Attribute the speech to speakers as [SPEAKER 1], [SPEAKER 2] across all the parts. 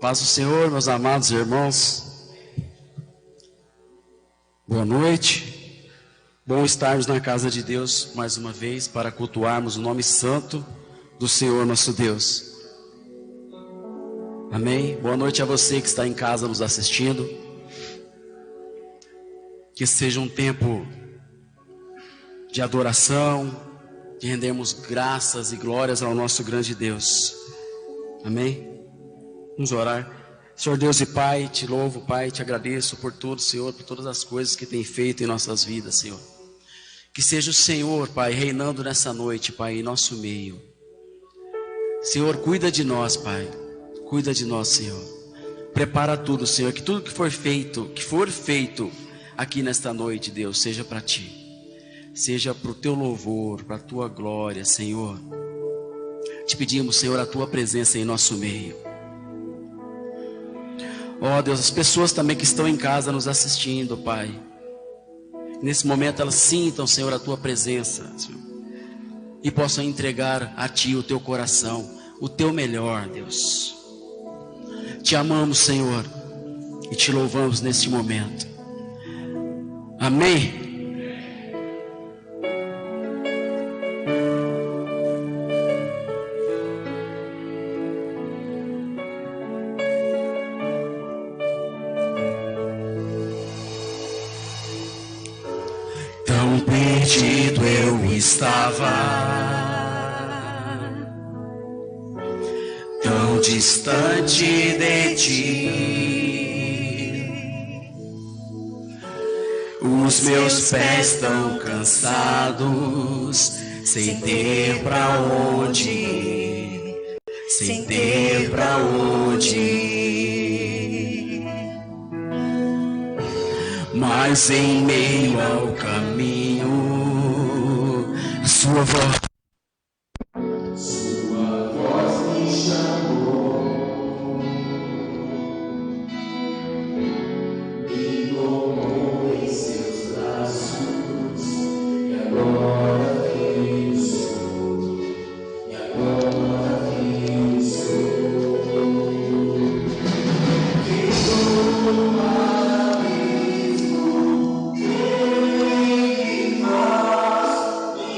[SPEAKER 1] Paz do Senhor, meus amados irmãos. Boa noite. Bom estarmos na casa de Deus mais uma vez para cultuarmos o nome santo do Senhor nosso Deus. Amém. Boa noite a você que está em casa nos assistindo. Que seja um tempo de adoração, de rendermos graças e glórias ao nosso grande Deus. Amém. Vamos orar. Senhor Deus e Pai, te louvo, Pai, te agradeço por tudo, Senhor, por todas as coisas que tem feito em nossas vidas, Senhor. Que seja o Senhor, Pai, reinando nessa noite, Pai, em nosso meio. Senhor, cuida de nós, Pai. Cuida de nós, Senhor. Prepara tudo, Senhor, que tudo que for feito aqui nesta noite, Deus, seja para Ti. Seja para o Teu louvor, para a Tua glória, Senhor. Te pedimos, Senhor, a Tua presença em nosso meio. Ó Deus, as pessoas também que estão em casa nos assistindo, Pai. Nesse momento elas sintam, Senhor, a Tua presença, Senhor, e possam entregar a Ti o Teu coração, o Teu melhor, Deus. Te amamos, Senhor, e Te louvamos neste momento. Amém. Tão perdido eu estava, tão distante de Ti. Os meus pés tão cansados, sem ter pra onde ir, sem ter pra onde ir. Mas em meio ao caminho, Sua voz me chamou, me tomou em seus braços, e agora quem sou, e agora quem sou, que do abismo, que nós me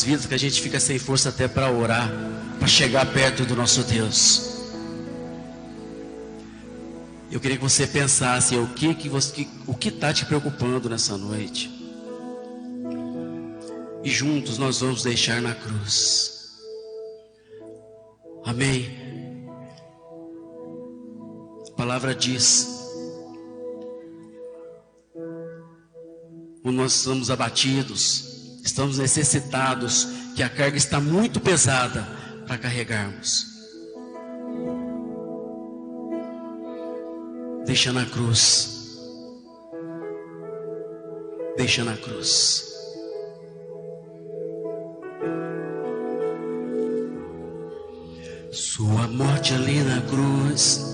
[SPEAKER 1] vidas que a gente fica sem força até para orar, para chegar perto do nosso Deus. Eu queria que você pensasse o que está te preocupando nessa noite. E juntos nós vamos deixar na cruz. Amém. A palavra diz: quando nós estamos abatidos, estamos necessitados, que a carga está muito pesada para carregarmos. Deixa na cruz. Deixa na cruz. Sua morte ali na cruz.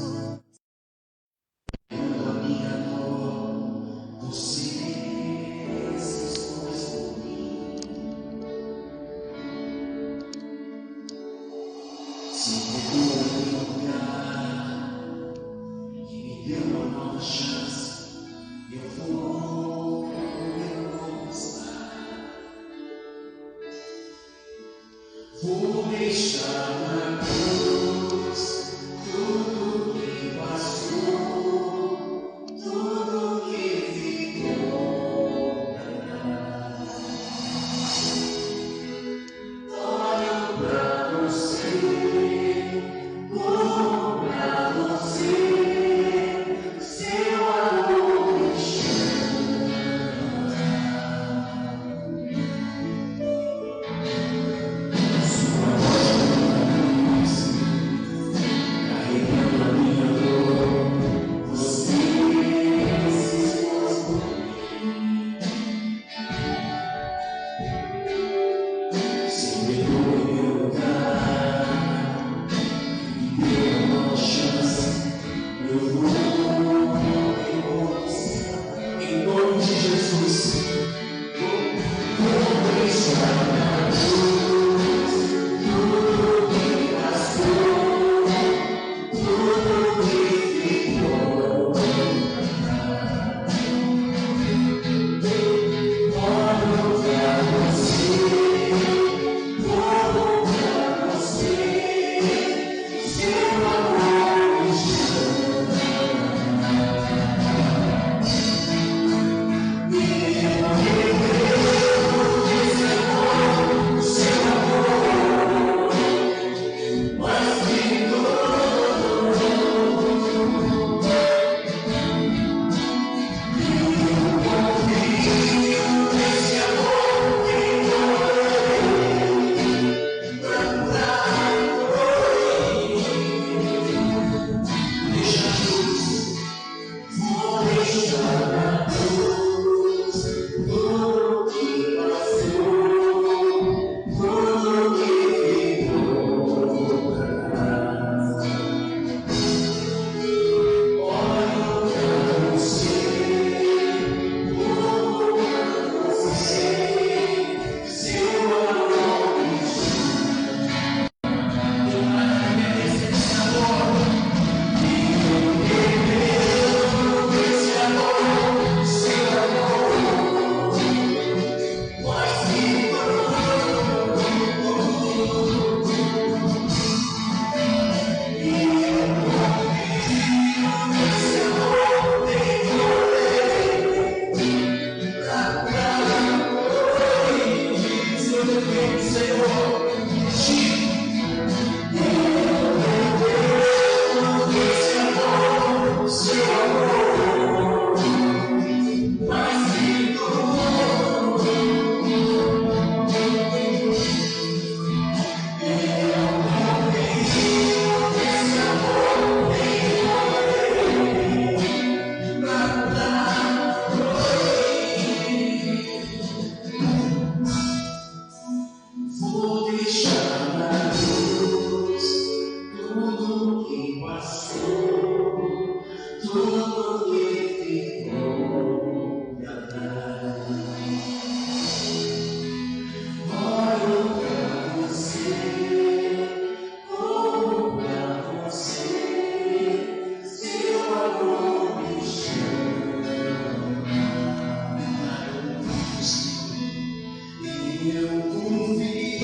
[SPEAKER 2] Eu confio.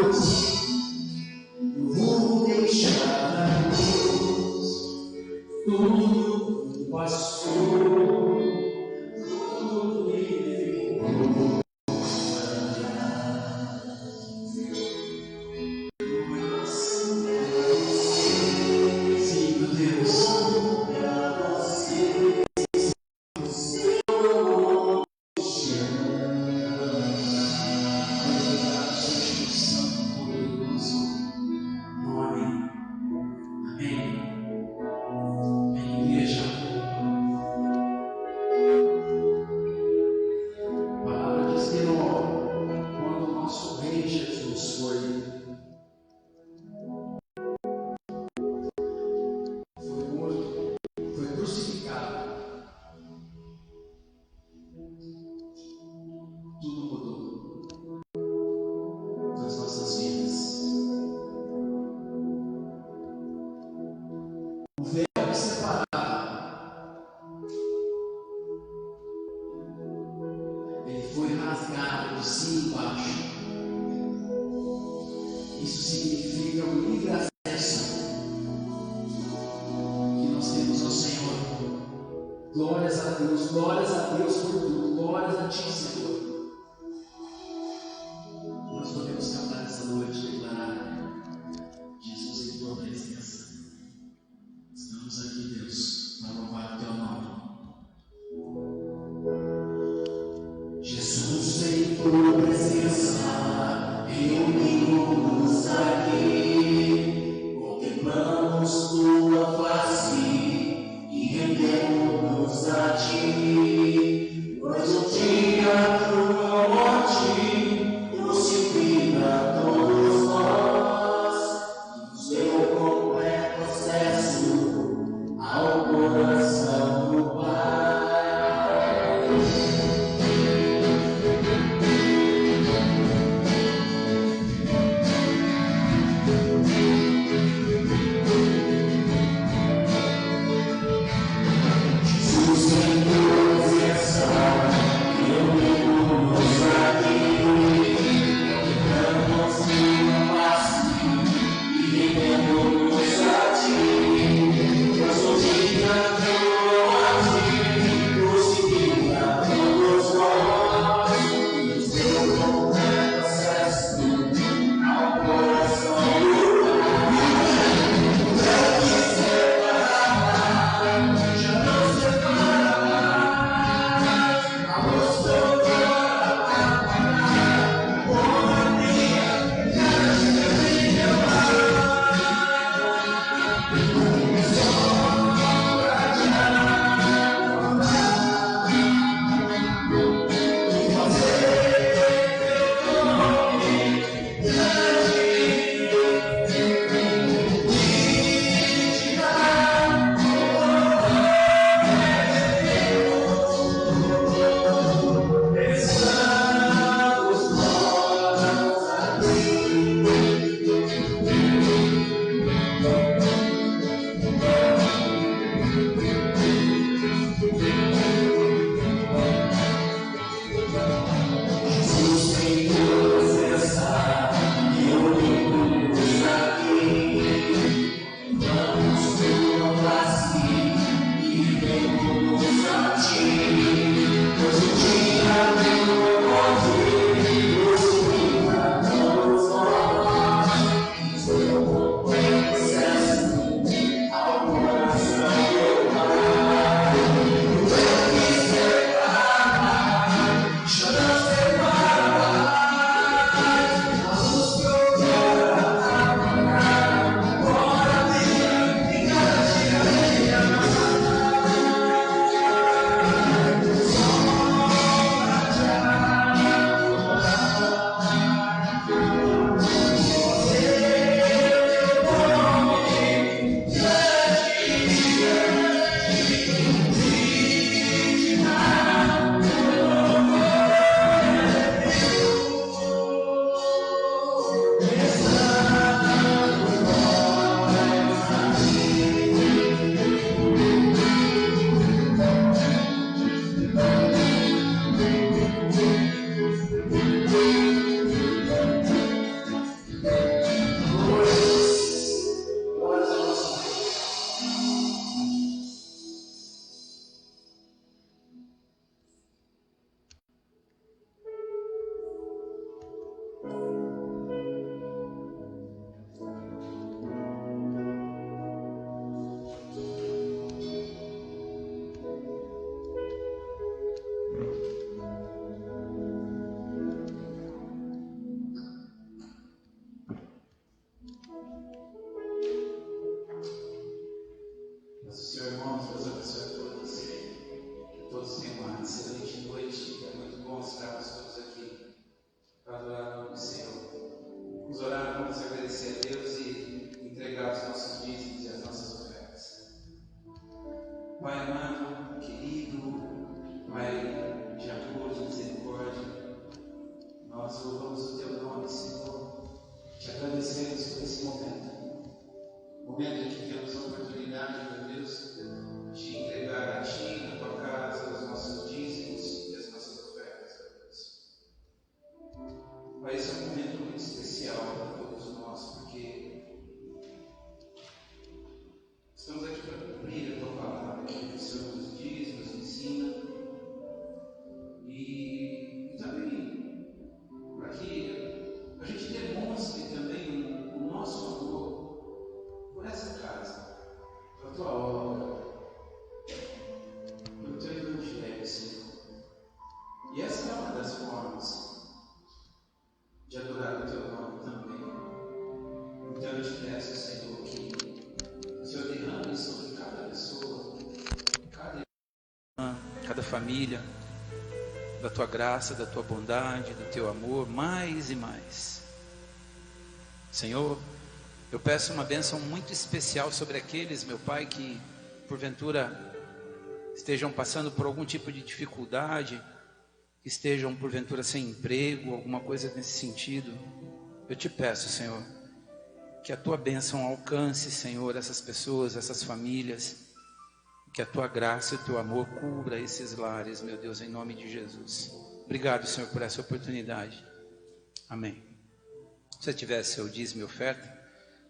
[SPEAKER 1] eu vou deixar a cruz, tudo passou, tudo me ficou. Sim, meu Deus. Glórias a Deus por tudo, glórias a Ti, Senhor. Nós podemos cantar essa noite e declarar: Jesus, em Tua presença, estamos aqui, Deus, para louvar o Teu nome. Jesus, em Tua presença, reunimos aqui, contemplamos Tua face e rendemos a Ti, pois o dia Tua morte crucifica todos nós, nos deu completo acesso ao coração do Pai.
[SPEAKER 2] Vamos orar, vamos agradecer a Deus e entregar os nossos dízimos e as nossas ofertas. Pai amado, querido, Pai de amor, de misericórdia, nós louvamos o Teu nome, Senhor. Te agradecemos por esse momento em que temos a oportunidade, meu Deus, de entregar a Ti, na Tua casa, os nossos dízimos e as nossas ofertas, meu Deus. Pai, esse é um momento muito especial para todos nós, porque estamos aqui para cumprir a Tua palavra, aquilo que o Senhor nos diz, nos ensina, e também para que a gente demonstre também o nosso amor por essa casa, pela Tua obra, pelo Teu Evangelho, Senhor. E essa é uma das formas de adorar o Teu nome também. Então eu te peço, Senhor, que o Senhor derrame sobre cada pessoa, cada família, da Tua graça, da Tua bondade, do Teu amor, mais e mais. Senhor, eu peço uma bênção muito especial sobre aqueles, meu Pai, que porventura estejam passando por algum tipo de dificuldade, que estejam porventura sem emprego, alguma coisa nesse sentido. Eu te peço, Senhor, que a Tua bênção alcance, Senhor, essas pessoas, essas famílias, que a Tua graça e o Teu amor cubra esses lares, meu Deus, em nome de Jesus. Obrigado, Senhor, por essa oportunidade. Amém. Se você tiver seu dízimo e oferta,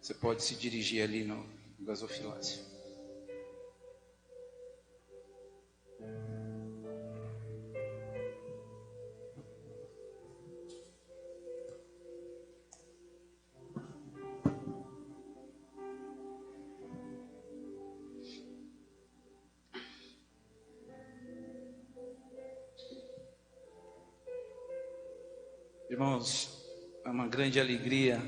[SPEAKER 2] você pode se dirigir ali no gasofilácio. Irmãos, é uma grande alegria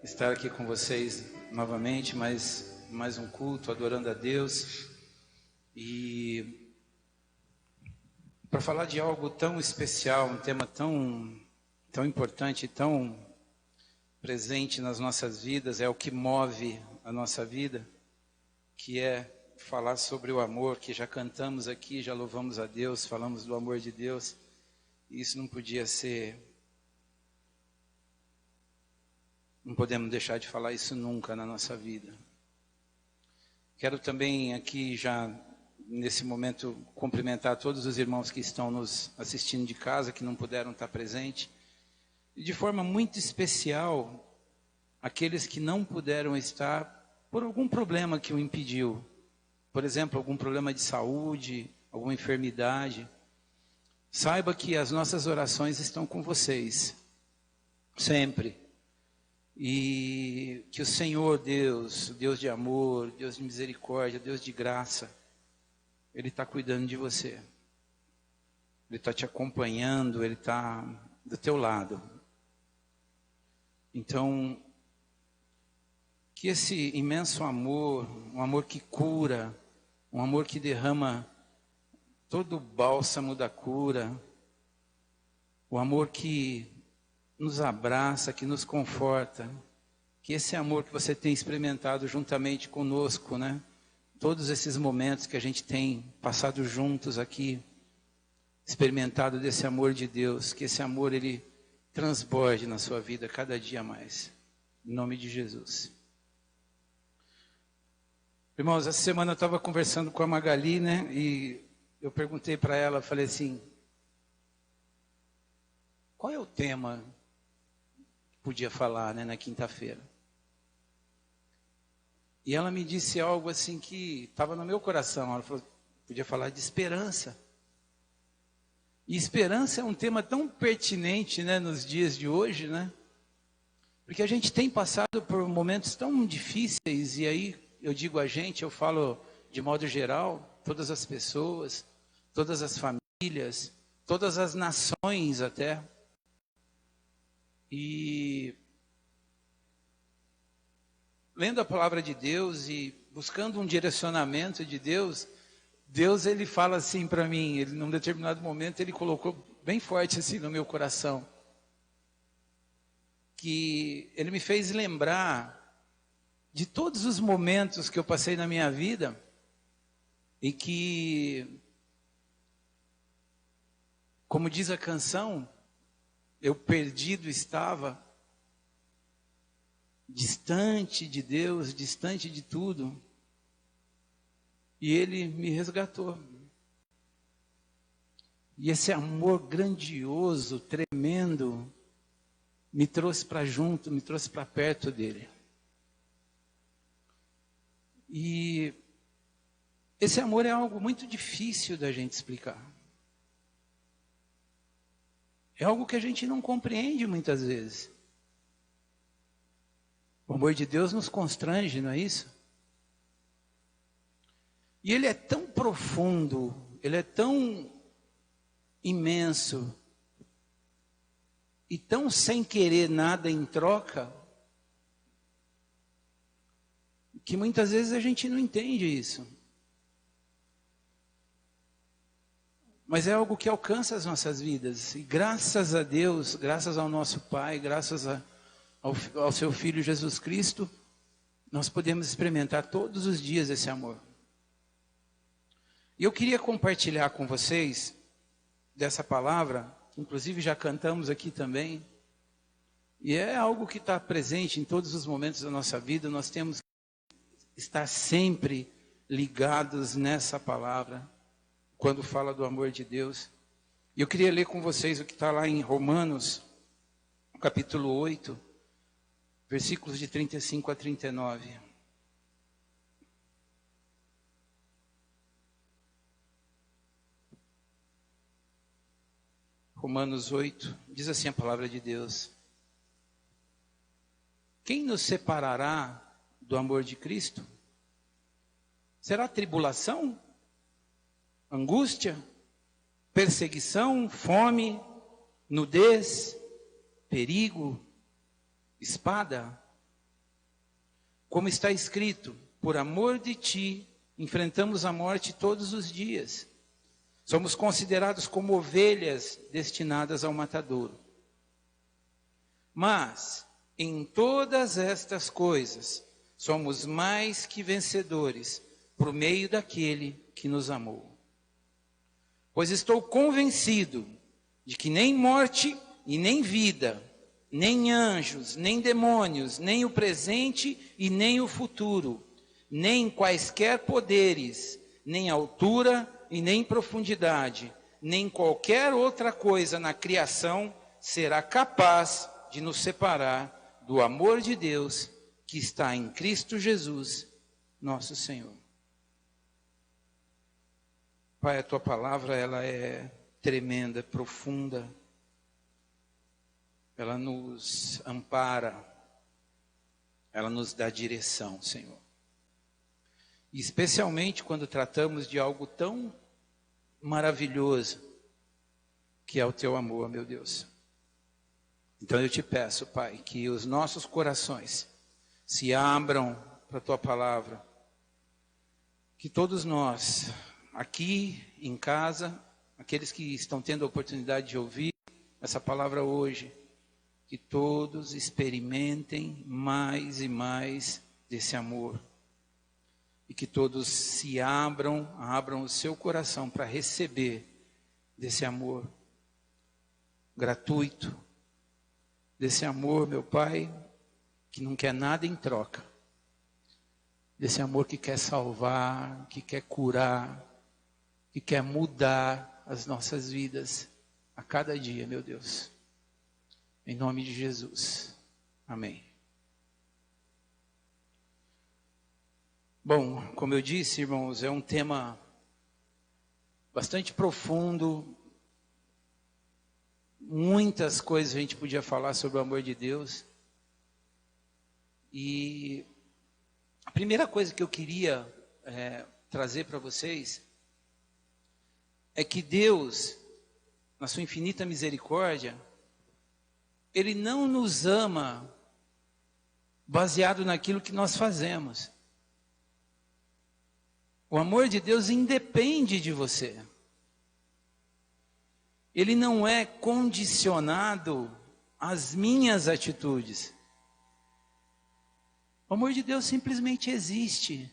[SPEAKER 2] estar aqui com vocês novamente, mais um culto, adorando a Deus. E para falar de algo tão especial, um tema tão importante, tão presente nas nossas vidas, é o que move a nossa vida, que é falar sobre o amor, que já cantamos aqui, já louvamos a Deus, falamos do amor de Deus. E isso não podia ser... Não podemos deixar de falar isso nunca na nossa vida. Quero também aqui já, nesse momento, cumprimentar todos os irmãos que estão nos assistindo de casa, que não puderam estar presentes. E de forma muito especial, aqueles que não puderam estar por algum problema que o impediu. Por exemplo, algum problema de saúde, alguma enfermidade. Saiba que as nossas orações estão com vocês, sempre. E que o Senhor Deus, Deus de amor, Deus de misericórdia, Deus de graça, Ele está cuidando de você. Ele está te acompanhando, Ele está do teu lado. Então, que esse imenso amor, um amor que cura, um amor que derrama todo o bálsamo da cura, o amor que nos abraça, que nos conforta, que esse amor que você tem experimentado juntamente conosco, né? Todos esses momentos que a gente tem passado juntos aqui, experimentado desse amor de Deus, que esse amor ele transborde na sua vida cada dia mais, em nome de Jesus. Irmãos, essa semana eu estava conversando com a Magali, né? E eu perguntei para ela, falei assim, qual é o tema podia falar, né, na quinta-feira? E ela me disse algo assim que estava no meu coração. Ela falou, podia falar de esperança. E esperança é um tema tão pertinente, né, nos dias de hoje, né? Porque a gente tem passado por momentos tão difíceis, e aí eu digo a gente, eu falo de modo geral, todas as pessoas, todas as famílias, todas as nações até. E lendo a palavra de Deus e buscando um direcionamento de Deus, Deus ele fala assim para mim, ele num determinado momento ele colocou bem forte assim no meu coração, que ele me fez lembrar de todos os momentos que eu passei na minha vida e que, como diz a canção, eu perdido estava, distante de Deus, distante de tudo, e Ele me resgatou. E esse amor grandioso, tremendo, me trouxe para junto, me trouxe para perto dele. E esse amor é algo muito difícil da gente explicar. É algo que a gente não compreende muitas vezes. O amor de Deus nos constrange, não é isso? E ele é tão profundo, ele é tão imenso, e tão sem querer nada em troca, que muitas vezes a gente não entende isso. Mas é algo que alcança as nossas vidas. E graças a Deus, graças ao nosso Pai, graças ao seu Filho Jesus Cristo, nós podemos experimentar todos os dias esse amor. E eu queria compartilhar com vocês dessa palavra, inclusive já cantamos aqui também, e é algo que está presente em todos os momentos da nossa vida. Nós temos que estar sempre ligados nessa palavra, quando fala do amor de Deus. E eu queria ler com vocês o que está lá em Romanos, capítulo 8, versículos de 35 a 39. Romanos 8, diz assim a palavra de Deus: quem nos separará do amor de Cristo? Será tribulação? Angústia? Perseguição? Fome? Nudez? Perigo? Espada? Como está escrito, por amor de ti, enfrentamos a morte todos os dias. Somos considerados como ovelhas destinadas ao matadouro. Mas, em todas estas coisas, somos mais que vencedores, por meio daquele que nos amou. Pois estou convencido de que nem morte e nem vida, nem anjos, nem demônios, nem o presente e nem o futuro, nem quaisquer poderes, nem altura e nem profundidade, nem qualquer outra coisa na criação será capaz de nos separar do amor de Deus que está em Cristo Jesus, nosso Senhor. Pai, a tua palavra, ela é tremenda, profunda. Ela nos ampara, ela nos dá direção, Senhor. E especialmente quando tratamos de algo tão maravilhoso, que é o teu amor, meu Deus. Então eu te peço, Pai, que os nossos corações se abram para a tua palavra. Que todos nós, aqui em casa, aqueles que estão tendo a oportunidade de ouvir essa palavra hoje, que todos experimentem mais e mais desse amor. E que todos se abram o seu coração para receber desse amor gratuito, desse amor, meu Pai, que não quer nada em troca, desse amor que quer salvar, que quer curar, que quer mudar as nossas vidas a cada dia, meu Deus. Em nome de Jesus. Amém. Bom, como eu disse, irmãos, é um tema bastante profundo. Muitas coisas a gente podia falar sobre o amor de Deus. E a primeira coisa que eu queria trazer para vocês é que Deus, na sua infinita misericórdia, Ele não nos ama baseado naquilo que nós fazemos. O amor de Deus independe de você. Ele não é condicionado as minhas atitudes. O amor de Deus simplesmente existe.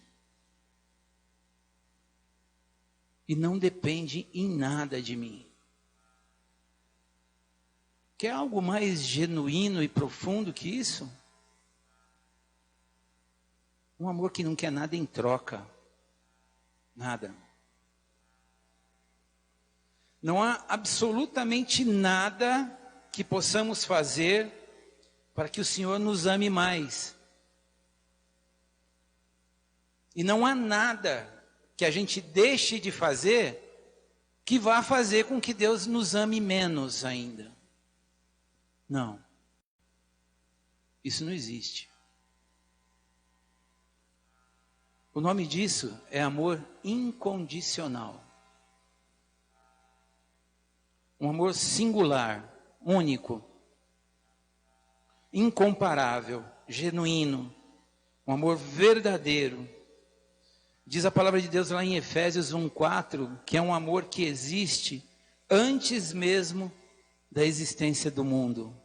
[SPEAKER 2] E não depende em nada de mim. Quer algo mais genuíno e profundo que isso? Um amor que não quer nada em troca. Nada. Não há absolutamente nada que possamos fazer para que o Senhor nos ame mais. E não há nada que a gente deixe de fazer que vá fazer com que Deus nos ame menos ainda. Não. Isso não existe. O nome disso é amor incondicional. Um amor singular, único, incomparável, genuíno, um amor verdadeiro. Diz a palavra de Deus lá em Efésios 1:4, que é um amor que existe antes mesmo da existência do mundo.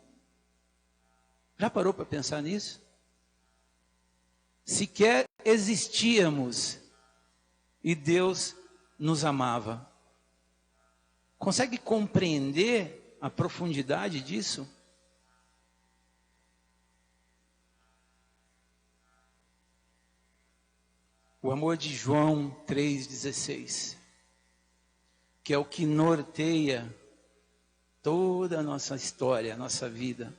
[SPEAKER 2] Já parou para pensar nisso? Sequer existíamos e Deus nos amava. Consegue compreender a profundidade disso? O amor de João 3,16, que é o que norteia toda a nossa história, a nossa vida.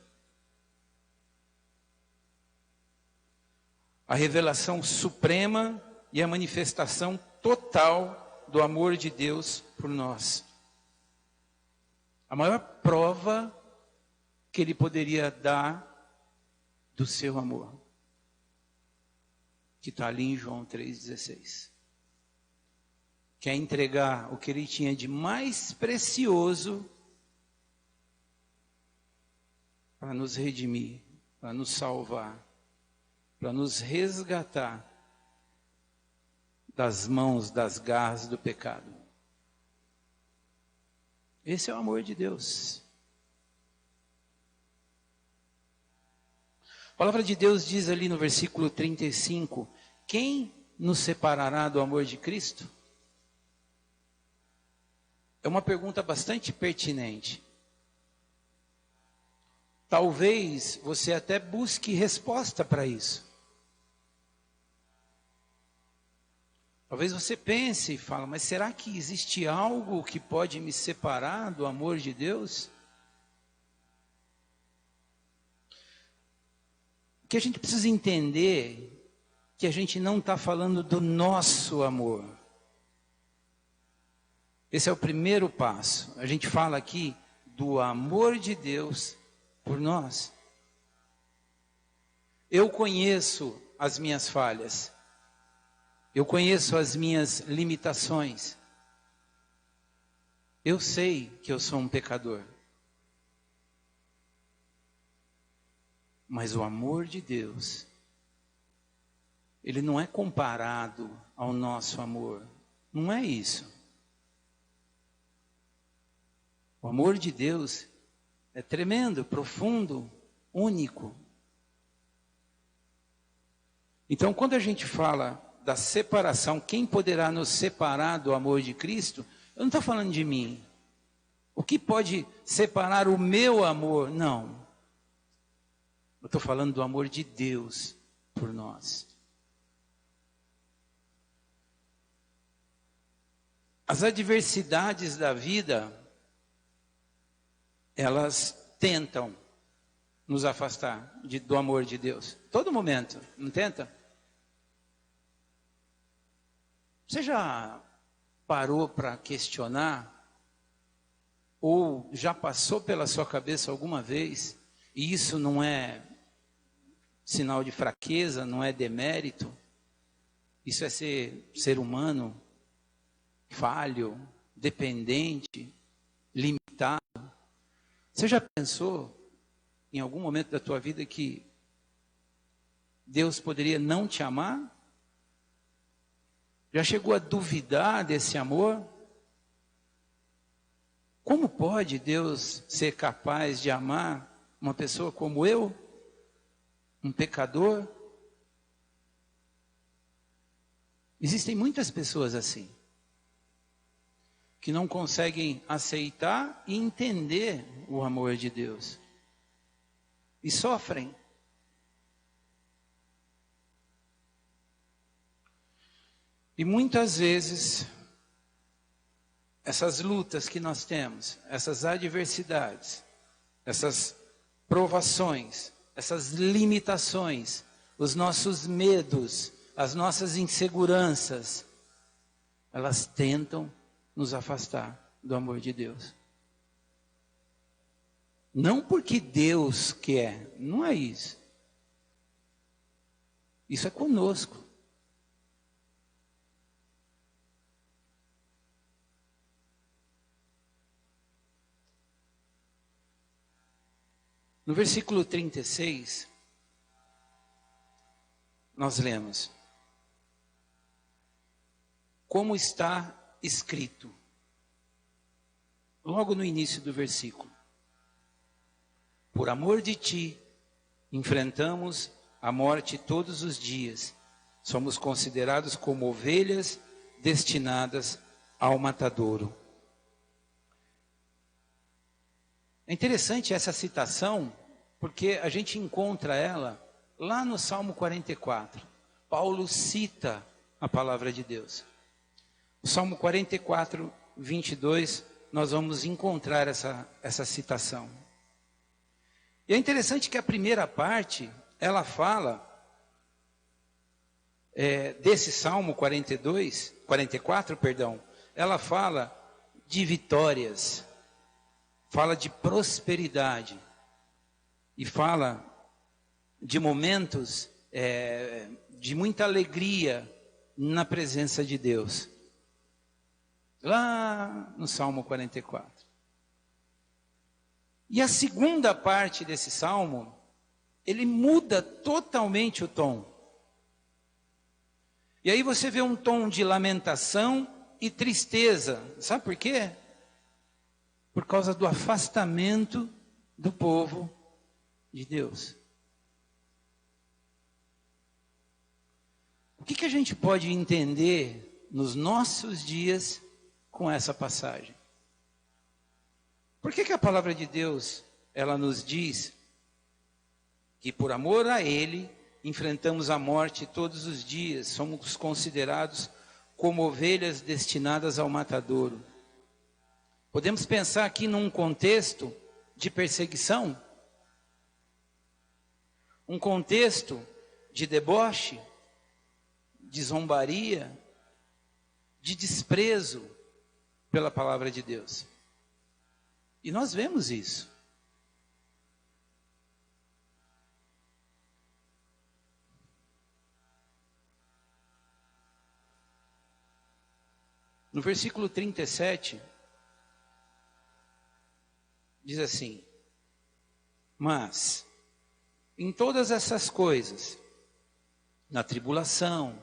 [SPEAKER 2] A revelação suprema e a manifestação total do amor de Deus por nós. A maior prova que Ele poderia dar do seu amor, que está ali em João 3,16. Quer entregar o que Ele tinha de mais precioso para nos redimir, para nos salvar, para nos resgatar das mãos, das garras do pecado. Esse é o amor de Deus. A palavra de Deus diz ali no versículo 35, quem nos separará do amor de Cristo? É uma pergunta bastante pertinente. Talvez você até busque resposta para isso. Talvez você pense e fale, mas será que existe algo que pode me separar do amor de Deus? O que a gente precisa entender é que a gente não está falando do nosso amor. Esse é o primeiro passo. A gente fala aqui do amor de Deus por nós. Eu conheço as minhas falhas. Eu conheço as minhas limitações. Eu sei que eu sou um pecador. Mas o amor de Deus, ele não é comparado ao nosso amor. Não é isso. O amor de Deus é tremendo, profundo, único. Então, quando a gente fala da separação, quem poderá nos separar do amor de Cristo? Eu não estou falando de mim. O que pode separar o meu amor? Não. Eu estou falando do amor de Deus por nós. As adversidades da vida, elas tentam nos afastar do amor de Deus. Todo momento, não tenta? Você já parou para questionar? Ou já passou pela sua cabeça alguma vez? E isso não é sinal de fraqueza, não é demérito. Isso é ser humano, falho, dependente, limitado. Você já pensou em algum momento da tua vida que Deus poderia não te amar? Já chegou a duvidar desse amor? Como pode Deus ser capaz de amar uma pessoa como eu, um pecador. Existem muitas pessoas assim, que não conseguem aceitar e entender o amor de Deus, e sofrem. E muitas vezes, essas lutas que nós temos, essas adversidades, essas provações, essas limitações, os nossos medos, as nossas inseguranças, elas tentam nos afastar do amor de Deus. Não porque Deus quer, não é isso. Isso é conosco. No versículo 36, nós lemos: como está escrito, logo no início do versículo: por amor de ti, enfrentamos a morte todos os dias, somos considerados como ovelhas destinadas ao matadouro. É interessante essa citação, porque a gente encontra ela lá no Salmo 44. Paulo cita a palavra de Deus. O Salmo 44, 22, nós vamos encontrar essa citação. E é interessante que a primeira parte, ela fala, desse Salmo 44, ela fala de vitórias, fala de prosperidade, e fala de momentos de muita alegria na presença de Deus. Lá no Salmo 44. E a segunda parte desse salmo, ele muda totalmente o tom. E aí você vê um tom de lamentação e tristeza. Sabe por quê? Por causa do afastamento do povo de Deus. O que a gente pode entender nos nossos dias com essa passagem? Por que a palavra de Deus, ela nos diz que por amor a Ele, enfrentamos a morte todos os dias, somos considerados como ovelhas destinadas ao matadouro? Podemos pensar aqui num contexto de perseguição, um contexto de deboche, de zombaria, de desprezo pela palavra de Deus. E nós vemos isso. No versículo 37, diz assim: mas em todas essas coisas, na tribulação,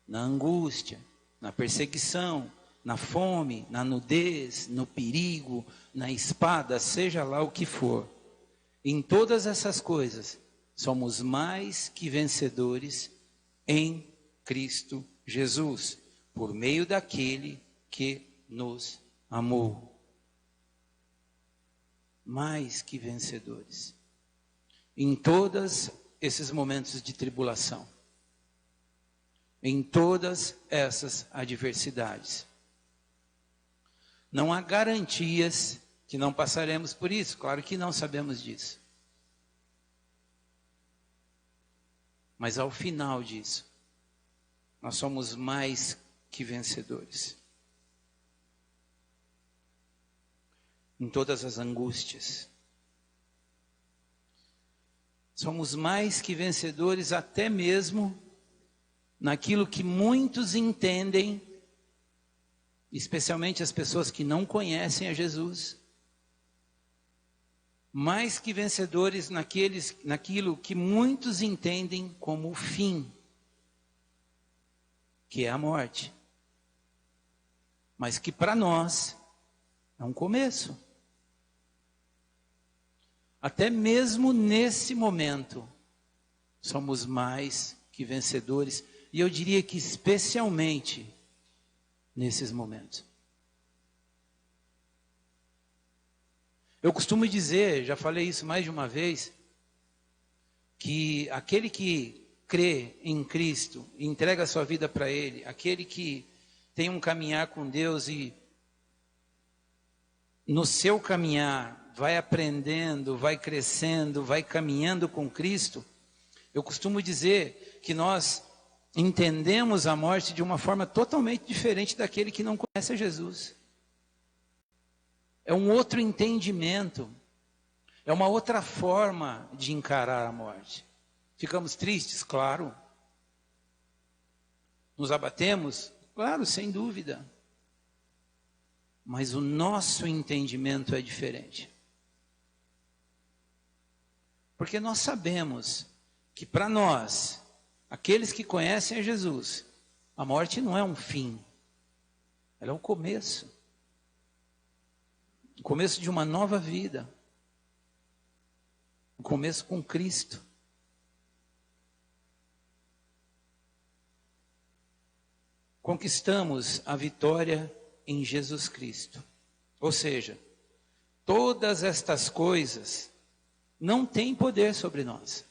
[SPEAKER 2] na angústia, na perseguição, na fome, na nudez, no perigo, na espada, seja lá o que for, em todas essas coisas, somos mais que vencedores em Cristo Jesus, por meio daquele que nos amou. Mais que vencedores. Em todos esses momentos de tribulação. Em todas essas adversidades. Não há garantias que não passaremos por isso. Claro que não sabemos disso. Mas ao final disso, nós somos mais que vencedores. Em todas as angústias. Somos mais que vencedores até mesmo naquilo que muitos entendem, especialmente as pessoas que não conhecem a Jesus. Mais que vencedores naquilo que muitos entendem como o fim, que é a morte. Mas que para nós é um começo. até mesmo nesse momento, somos mais que vencedores. E eu diria que especialmente nesses momentos. Eu costumo dizer, já falei isso mais de uma vez, que aquele que crê em Cristo, entrega a sua vida para Ele, aquele que tem um caminhar com Deus e no seu caminhar vai aprendendo, vai crescendo, vai caminhando com Cristo, eu costumo dizer que nós entendemos a morte de uma forma totalmente diferente daquele que não conhece a Jesus. É um outro entendimento, é uma outra forma de encarar a morte. Ficamos tristes? Claro. Nos abatemos? Claro, sem dúvida. Mas o nosso entendimento é diferente. Porque nós sabemos que para nós, aqueles que conhecem a Jesus, a morte não é um fim, ela é o começo. O começo de uma nova vida. O começo com Cristo. Conquistamos a vitória em Jesus Cristo. Ou seja, todas estas coisas não têm poder sobre nós.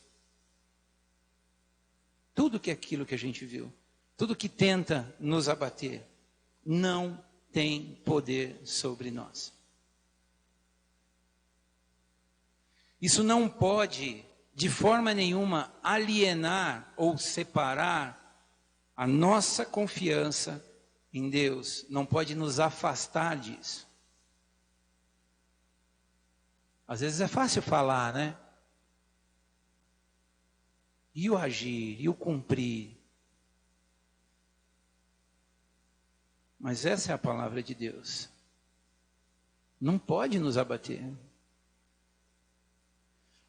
[SPEAKER 2] Tudo que é aquilo que a gente viu, tudo que tenta nos abater, não tem poder sobre nós. Isso não pode, de forma nenhuma, alienar ou separar a nossa confiança em Deus. Não pode nos afastar disso. Às vezes é fácil falar, né? E o agir, e o cumprir. Mas essa é a palavra de Deus. Não pode nos abater.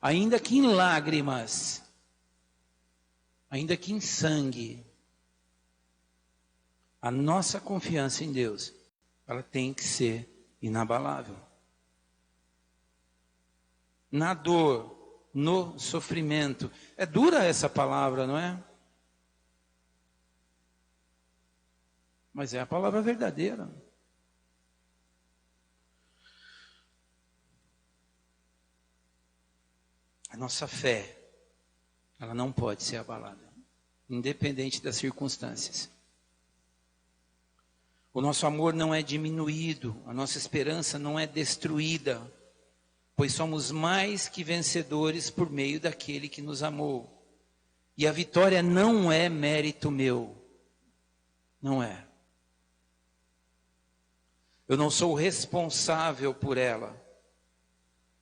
[SPEAKER 2] Ainda que em lágrimas, ainda que em sangue, a nossa confiança em Deus, ela tem que ser inabalável. Na dor, no sofrimento. É dura essa palavra, não é? Mas é a palavra verdadeira. A nossa fé, ela não pode ser abalada, independente das circunstâncias. O nosso amor não é diminuído, a nossa esperança não é destruída, pois somos mais que vencedores por meio daquele que nos amou. E a vitória não é mérito meu, não é. Eu não sou responsável por ela,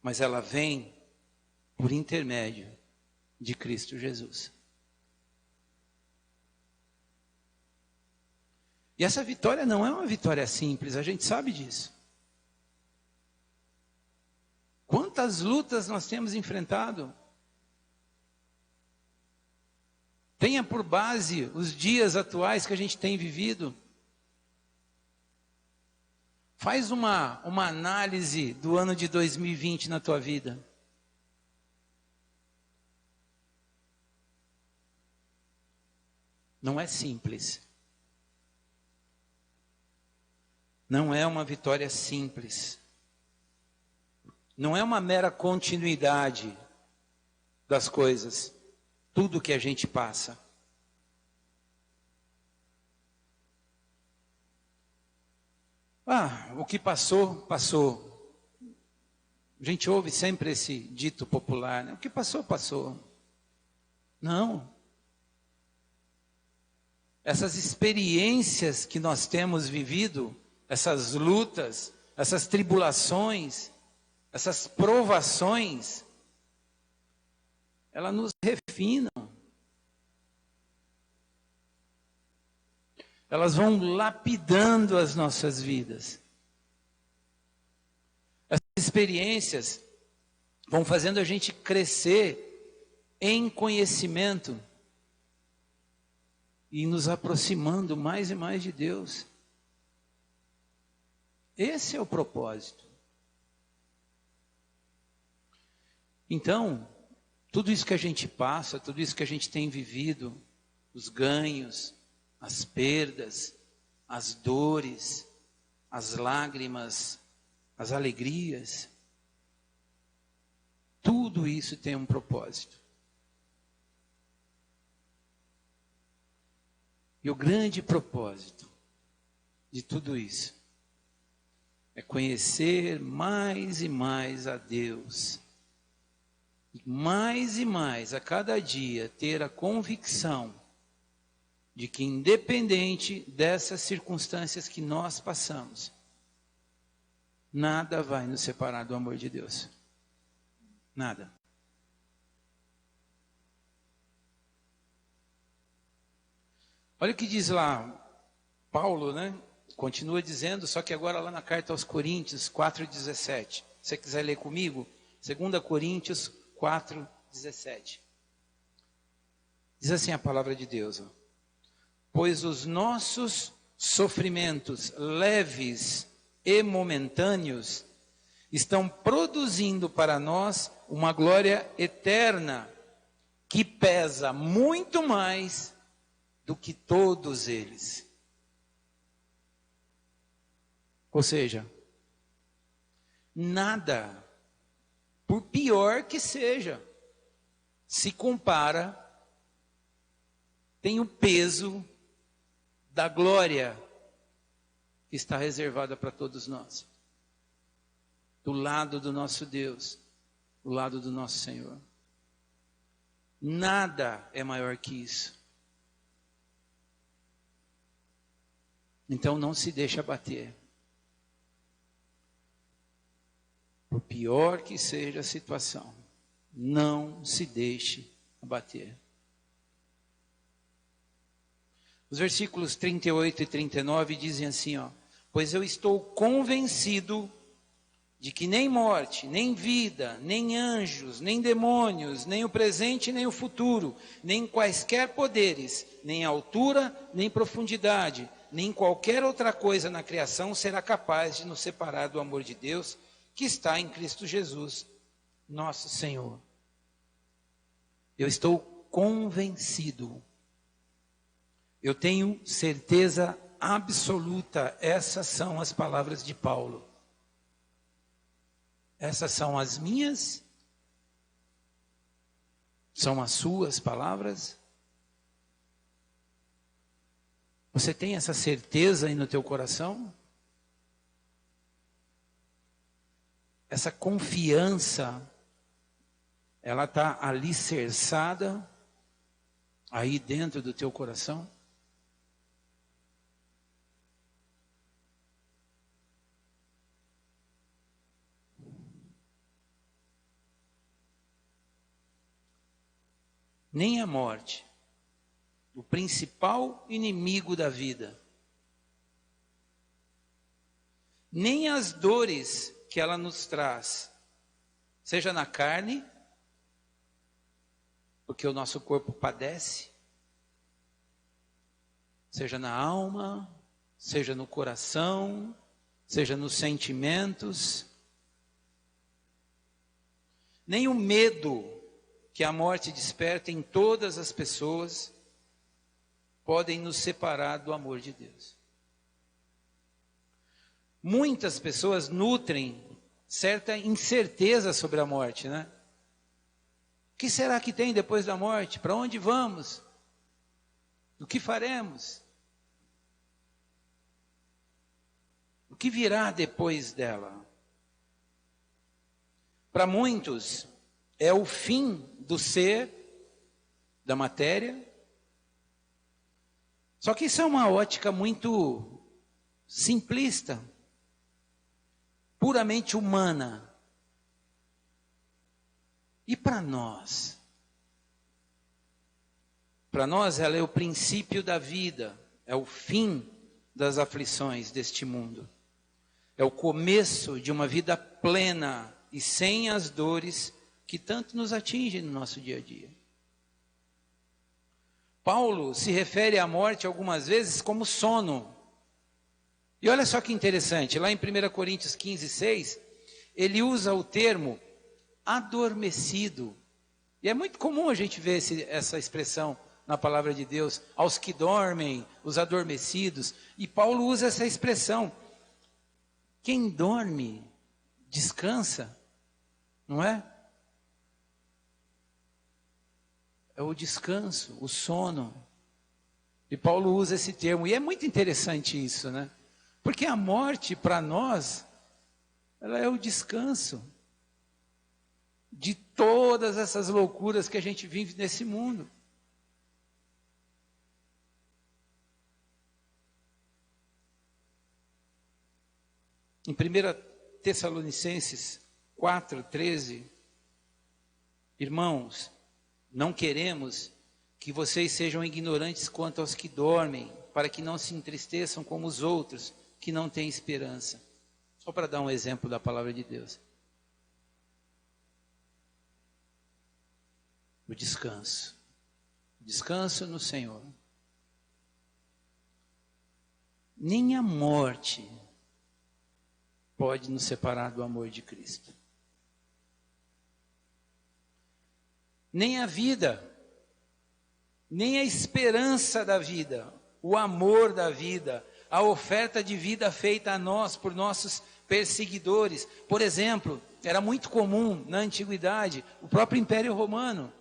[SPEAKER 2] mas ela vem por intermédio de Cristo Jesus. E essa vitória não é uma vitória simples, a gente sabe disso. Quantas lutas nós temos enfrentado? Tenha por base os dias atuais que a gente tem vivido. Faz uma análise do ano de 2020 na tua vida. Não é simples. Não é uma vitória simples. Não é uma mera continuidade das coisas. Tudo que a gente passa. O que passou, passou. A gente ouve sempre esse dito popular, né? O que passou, passou. Não. Essas experiências que nós temos vivido, essas lutas, essas tribulações, essas provações, elas nos refinam. Elas vão lapidando as nossas vidas. Essas experiências vão fazendo a gente crescer em conhecimento e nos aproximando mais e mais de Deus. Esse é o propósito. Então, tudo isso que a gente passa, tudo isso que a gente tem vivido, os ganhos, as perdas, as dores, as lágrimas, as alegrias, tudo isso tem um propósito. E o grande propósito de tudo isso é conhecer mais e mais a Deus. E mais, a cada dia, ter a convicção de que, independente dessas circunstâncias que nós passamos, nada vai nos separar do amor de Deus. Nada. Olha o que diz lá Paulo, né? Continua dizendo, só que agora lá na carta aos Coríntios 4,17. Se você quiser ler comigo, 2 Coríntios 4,17. Diz assim a palavra de Deus: ó. Pois os nossos sofrimentos leves e momentâneos estão produzindo para nós uma glória eterna que pesa muito mais do que todos eles. Ou seja, nada, por pior que seja, se compara, tem o peso da glória que está reservada para todos nós. Do lado do nosso Deus, do lado do nosso Senhor. Nada é maior que isso. Então não se deixe abater. Por pior que seja a situação, não se deixe abater. Os versículos 38 e 39 dizem assim, ó: pois eu estou convencido de que nem morte, nem vida, nem anjos, nem demônios, nem o presente, nem o futuro, nem quaisquer poderes, nem altura, nem profundidade, nem qualquer outra coisa na criação será capaz de nos separar do amor de Deus que está em Cristo Jesus, nosso Senhor. Eu estou convencido. Eu tenho certeza absoluta. Essas são as palavras de Paulo. Essas são as minhas? São as suas palavras? Você tem essa certeza aí no teu coração? Essa confiança, ela está alicerçada aí dentro do teu coração? Nem a morte, o principal inimigo da vida, nem as dores que ela nos traz, seja na carne, porque o nosso corpo padece, seja na alma, seja no coração, seja nos sentimentos, nem o medo que a morte desperta em todas as pessoas podem nos separar do amor de Deus. Muitas pessoas nutrem certa incerteza sobre a morte, né? O que será que tem depois da morte? Para onde vamos? O que faremos? O que virá depois dela? Para muitos, é o fim do ser, da matéria. Só que isso é uma ótica muito simplista, puramente humana. E para nós? Para nós ela é o princípio da vida, é o fim das aflições deste mundo. É o começo de uma vida plena e sem as dores que tanto nos atingem no nosso dia a dia. Paulo se refere à morte algumas vezes como sono. E olha só que interessante, lá em 1 Coríntios 15, 6, ele usa o termo adormecido. E é muito comum a gente ver essa expressão na palavra de Deus, aos que dormem, os adormecidos. E Paulo usa essa expressão. Quem dorme, descansa, não é? É o descanso, o sono. E Paulo usa esse termo. E é muito interessante isso, né? Porque a morte, para nós, ela é o descanso de todas essas loucuras que a gente vive nesse mundo. Em 1 Tessalonicenses 4:13, irmãos, não queremos que vocês sejam ignorantes quanto aos que dormem, para que não se entristeçam como os outros, que não têm esperança. Só para dar um exemplo da palavra de Deus. O descanso. Descanso no Senhor. Nem a morte pode nos separar do amor de Cristo. Nem a vida, nem a esperança da vida, o amor da vida, a oferta de vida feita a nós por nossos perseguidores. Por exemplo, era muito comum na antiguidade, o próprio Império Romano,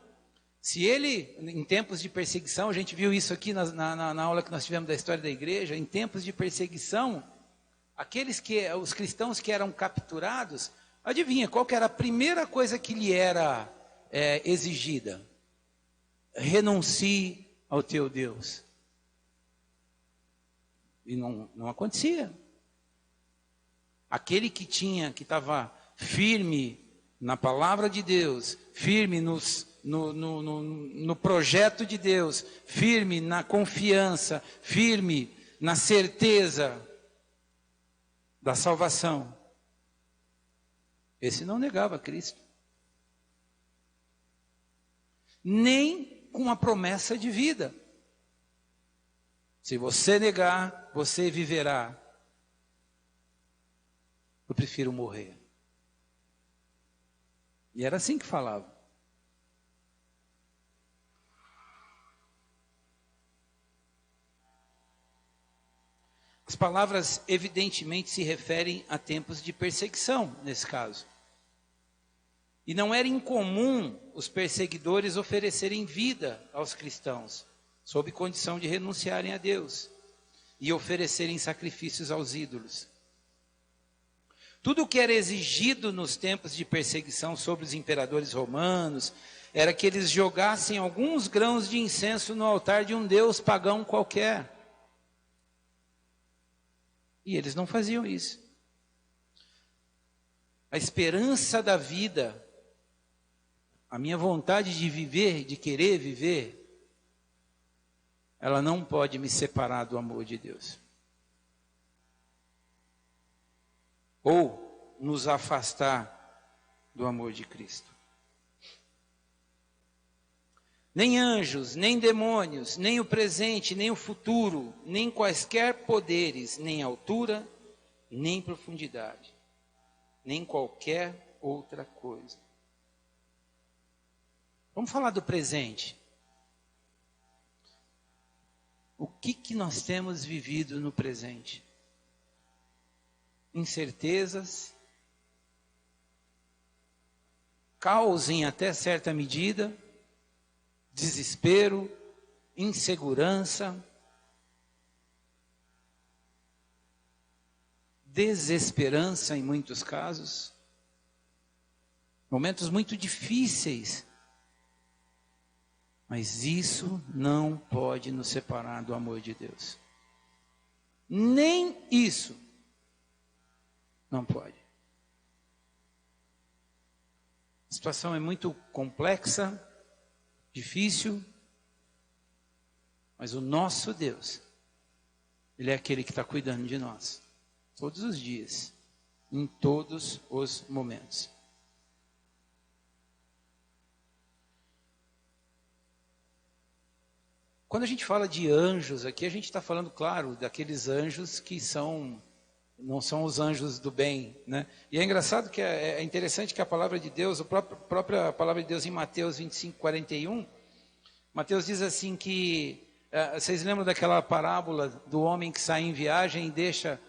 [SPEAKER 2] se ele, em tempos de perseguição, a gente viu isso aqui na aula que nós tivemos da história da igreja, em tempos de perseguição, os cristãos que eram capturados, adivinha, qual que era a primeira coisa que lhe era exigida? Renuncie ao teu Deus. E não acontecia. Aquele que estava firme na palavra de Deus, firme no projeto de Deus, firme na confiança, firme na certeza da salvação, esse não negava Cristo. Nem com a promessa de vida. Se você negar, você viverá. Eu prefiro morrer. E era assim que falava. As palavras evidentemente se referem a tempos de perseguição, nesse caso. E não era incomum os perseguidores oferecerem vida aos cristãos, sob condição de renunciarem a Deus e oferecerem sacrifícios aos ídolos. Tudo o que era exigido nos tempos de perseguição sobre os imperadores romanos era que eles jogassem alguns grãos de incenso no altar de um deus pagão qualquer. E eles não faziam isso. A esperança da vida, a minha vontade de viver, de querer viver, ela não pode me separar do amor de Deus. Ou nos afastar do amor de Cristo. Nem anjos, nem demônios, nem o presente, nem o futuro, nem quaisquer poderes, nem altura, nem profundidade, nem qualquer outra coisa. Vamos falar do presente. O que nós temos vivido no presente? Incertezas, caos em até certa medida, desespero, insegurança, desesperança em muitos casos, momentos muito difíceis, mas isso não pode nos separar do amor de Deus. Nem isso não pode. A situação é muito complexa, difícil, mas o nosso Deus, Ele é aquele que está cuidando de nós, todos os dias, em todos os momentos. Quando a gente fala de anjos aqui, a gente está falando, claro, daqueles anjos que são não são os anjos do bem, né? E é engraçado que é interessante que a palavra de Deus, a própria palavra de Deus em Mateus 25:41, Mateus diz assim que, vocês lembram daquela parábola do homem que sai em viagem e deixa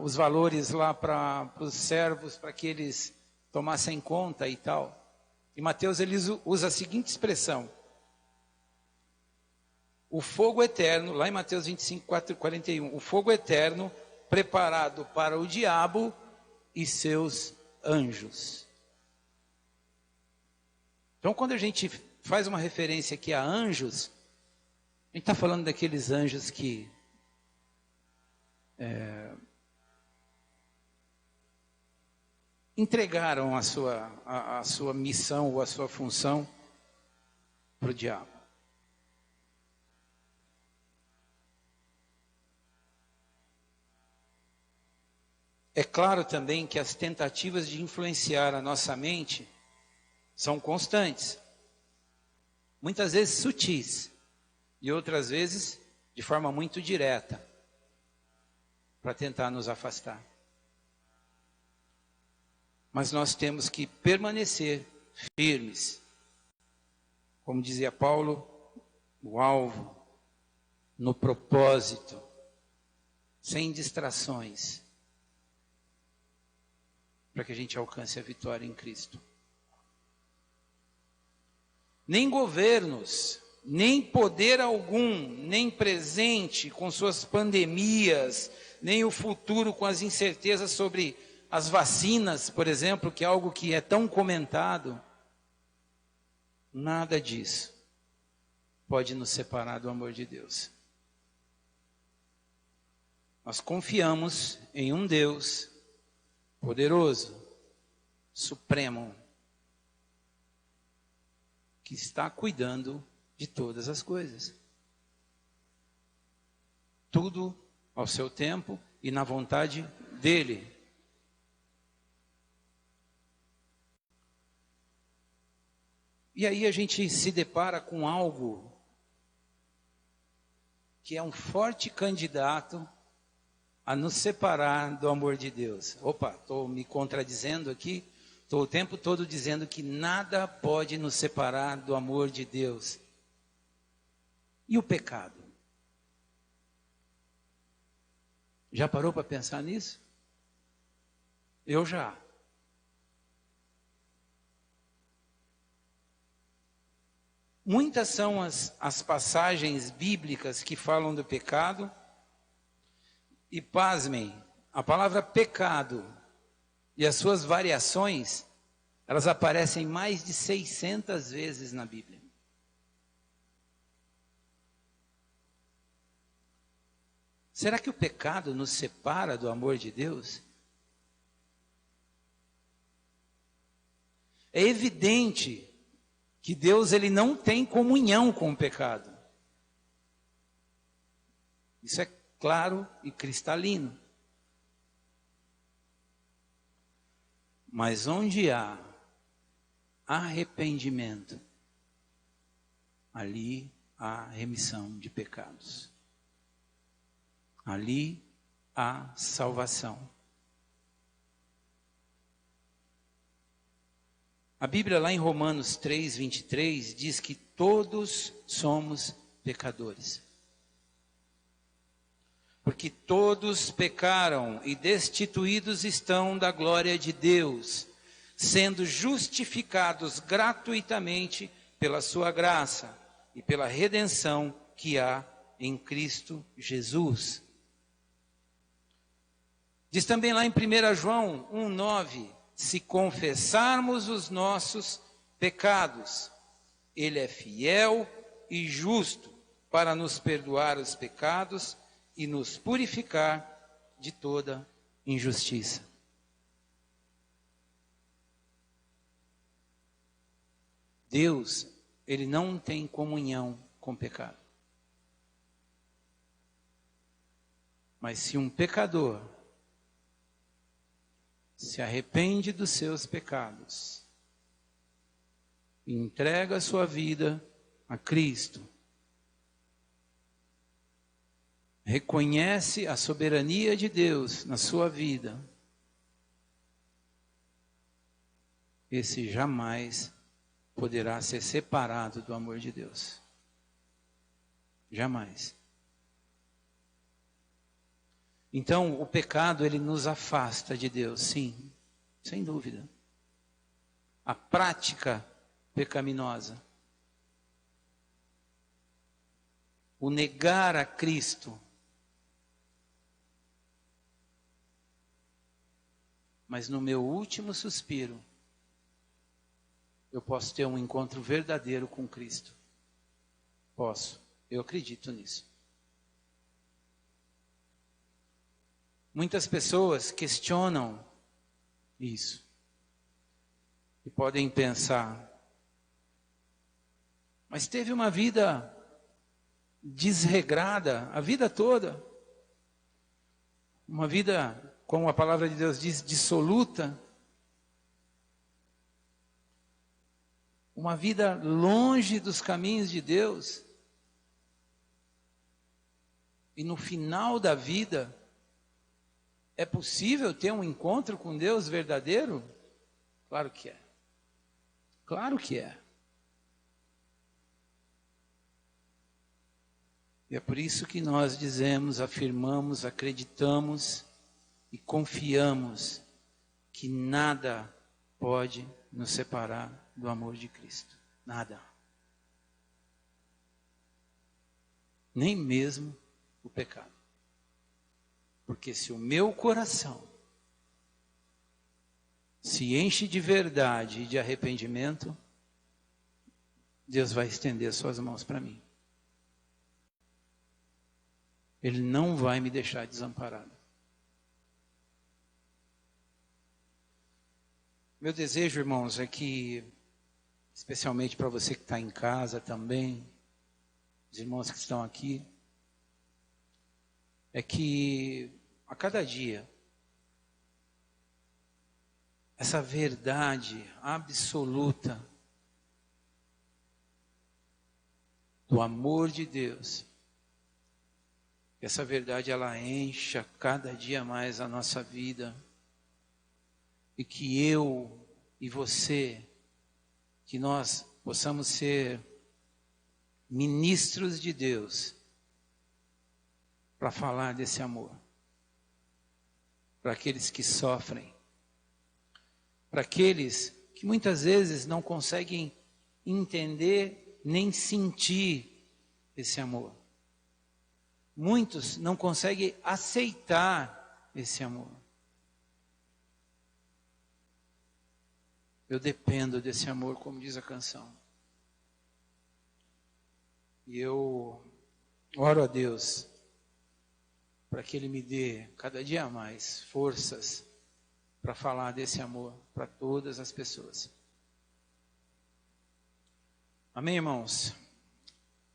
[SPEAKER 2] os valores lá para os servos, para que eles tomassem conta e tal. E Mateus ele usa a seguinte expressão: o fogo eterno, lá em Mateus 25:41, o fogo eterno preparado para o diabo e seus anjos. Então, quando a gente faz uma referência aqui a anjos, a gente está falando daqueles anjos que entregaram a sua missão ou a sua função para o diabo. É claro também que as tentativas de influenciar a nossa mente são constantes. Muitas vezes sutis e outras vezes de forma muito direta, para tentar nos afastar. Mas nós temos que permanecer firmes. Como dizia Paulo, no alvo, no propósito, sem distrações, para que a gente alcance a vitória em Cristo. Nem governos, nem poder algum, nem presente com suas pandemias, nem o futuro com as incertezas sobre as vacinas, por exemplo, que é algo que é tão comentado, nada disso pode nos separar do amor de Deus. Nós confiamos em um Deus poderoso, supremo, que está cuidando de todas as coisas. Tudo ao seu tempo e na vontade dele. E aí a gente se depara com algo que é um forte candidato a nos separar do amor de Deus. Opa, estou me contradizendo aqui. Estou o tempo todo dizendo que nada pode nos separar do amor de Deus. E o pecado? Já parou para pensar nisso? Eu já. Muitas são as passagens bíblicas que falam do pecado. E pasmem, a palavra pecado e as suas variações, elas aparecem mais de 600 vezes na Bíblia. Será que o pecado nos separa do amor de Deus? É evidente que Deus ele não tem comunhão com o pecado. Isso é claro e cristalino. Mas onde há arrependimento, ali há remissão de pecados. Ali há salvação. A Bíblia lá em Romanos 3:23 diz que todos somos pecadores. Porque todos pecaram e destituídos estão da glória de Deus, sendo justificados gratuitamente pela sua graça e pela redenção que há em Cristo Jesus. Diz também lá em 1 João 1:9, se confessarmos os nossos pecados, Ele é fiel e justo para nos perdoar os pecados e nos purificar de toda injustiça. Deus, ele não tem comunhão com o pecado. Mas se um pecador se arrepende dos seus pecados e entrega a sua vida a Cristo, reconhece a soberania de Deus na sua vida, esse jamais poderá ser separado do amor de Deus. Jamais. Então, o pecado, ele nos afasta de Deus, sim, sem dúvida. A prática pecaminosa, o negar a Cristo, mas no meu último suspiro, eu posso ter um encontro verdadeiro com Cristo. Posso, eu acredito nisso. Muitas pessoas questionam isso. E podem pensar, mas teve uma vida desregrada a vida toda. Uma vida, como a palavra de Deus diz, dissoluta. Uma vida longe dos caminhos de Deus. E no final da vida, é possível ter um encontro com Deus verdadeiro? Claro que é. Claro que é. E é por isso que nós dizemos, afirmamos, acreditamos e confiamos que nada pode nos separar do amor de Cristo. Nada. Nem mesmo o pecado. Porque se o meu coração se enche de verdade e de arrependimento, Deus vai estender suas mãos para mim. Ele não vai me deixar desamparado. Meu desejo, irmãos, é que, especialmente para você que está em casa também, os irmãos que estão aqui, é que a cada dia, essa verdade absoluta do amor de Deus, que essa verdade ela encha cada dia mais a nossa vida, e que eu e você, que nós possamos ser ministros de Deus, para falar desse amor, para aqueles que sofrem, para aqueles que muitas vezes não conseguem entender nem sentir esse amor. Muitos não conseguem aceitar esse amor. Eu dependo desse amor, como diz a canção. E eu oro a Deus para que Ele me dê cada dia mais forças para falar desse amor para todas as pessoas. Amém, irmãos?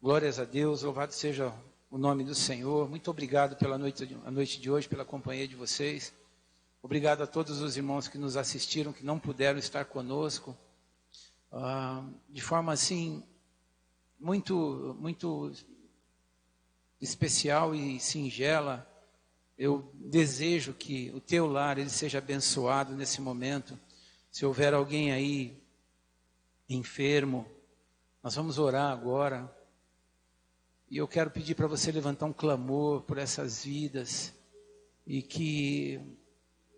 [SPEAKER 2] Glórias a Deus, louvado seja o nome do Senhor. Muito obrigado pela noite de hoje, pela companhia de vocês. Obrigado a todos os irmãos que nos assistiram, que não puderam estar conosco. De forma assim, muito especial e singela, eu desejo que o teu lar ele seja abençoado nesse momento. Se houver alguém aí enfermo, nós vamos orar agora. E eu quero pedir para você levantar um clamor por essas vidas e que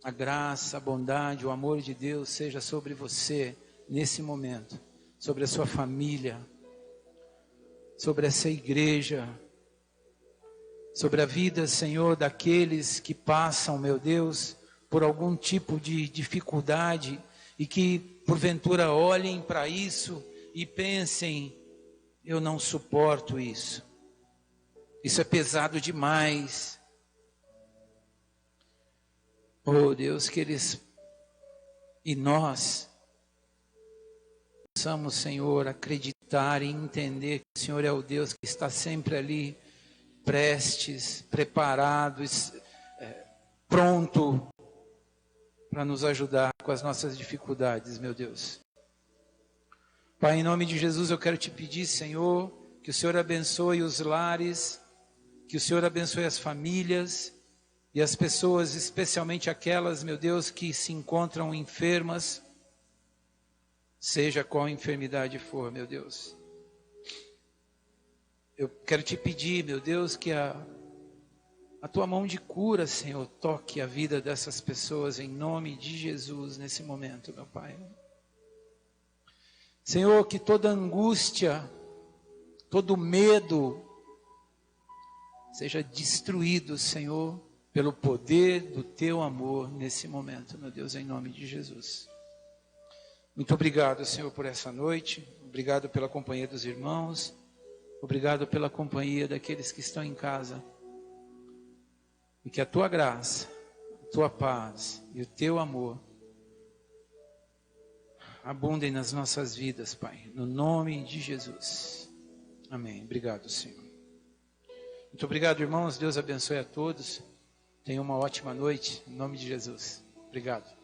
[SPEAKER 2] a graça, a bondade, o amor de Deus seja sobre você nesse momento, sobre a sua família, sobre essa igreja, sobre a vida, Senhor, daqueles que passam, meu Deus, por algum tipo de dificuldade e que, porventura, olhem para isso e pensem, eu não suporto isso. Isso é pesado demais. Oh, Deus, que eles e nós possamos, Senhor, acreditar e entender que o Senhor é o Deus que está sempre ali, prestes, preparado, pronto para nos ajudar com as nossas dificuldades, meu Deus. Pai, em nome de Jesus eu quero te pedir, Senhor, que o Senhor abençoe os lares, Que o Senhor abençoe as famílias e as pessoas, especialmente aquelas, meu Deus, que se encontram enfermas, seja qual enfermidade for, meu Deus. Eu quero te pedir, meu Deus, que a tua mão de cura, Senhor, toque a vida dessas pessoas em nome de Jesus nesse momento, meu Pai. Senhor, que toda angústia, todo medo seja destruído, Senhor, pelo poder do teu amor nesse momento, meu Deus, em nome de Jesus. Muito obrigado, Senhor, por essa noite. Obrigado pela companhia dos irmãos. Obrigado pela companhia daqueles que estão em casa. E que a tua graça, a tua paz e o teu amor abundem nas nossas vidas, Pai, no nome de Jesus. Amém. Obrigado, Senhor. Muito obrigado, irmãos. Deus abençoe a todos. Tenham uma ótima noite, em nome de Jesus. Obrigado.